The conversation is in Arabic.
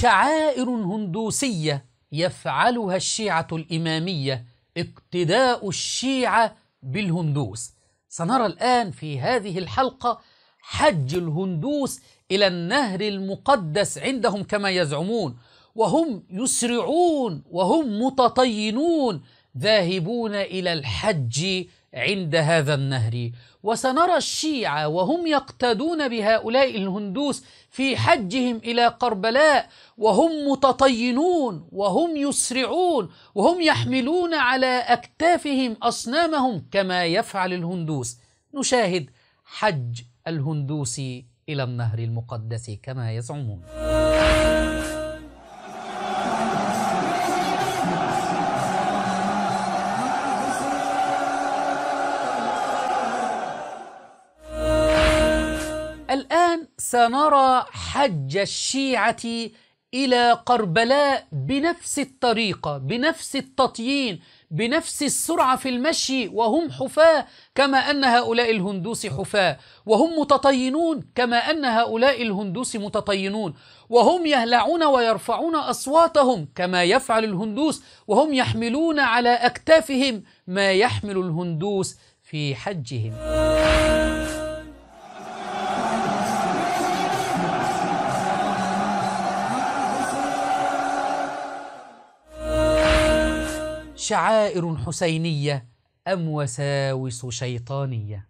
شعائر هندوسية يفعلها الشيعة الإمامية اقتداء الشيعة بالهندوس. سنرى الآن في هذه الحلقة حج الهندوس إلى النهر المقدس عندهم كما يزعمون، وهم يسرعون وهم متطينون ذاهبون إلى الحج عند هذا النهر. وسنرى الشيعة وهم يقتدون بهؤلاء الهندوس في حجهم إلى كربلاء، وهم متطينون وهم يسرعون وهم يحملون على أكتافهم أصنامهم كما يفعل الهندوس. نشاهد حج الهندوس إلى النهر المقدس كما يزعمون. الآن سنرى حج الشيعة إلى كربلاء بنفس الطريقة، بنفس التطيين، بنفس السرعة في المشي، وهم حفاة كما أن هؤلاء الهندوس حفاة، وهم متطينون كما أن هؤلاء الهندوس متطينون، وهم يهلعون ويرفعون أصواتهم كما يفعل الهندوس، وهم يحملون على أكتافهم ما يحمل الهندوس في حجهم. شعائر حسينية أم وساوس شيطانية؟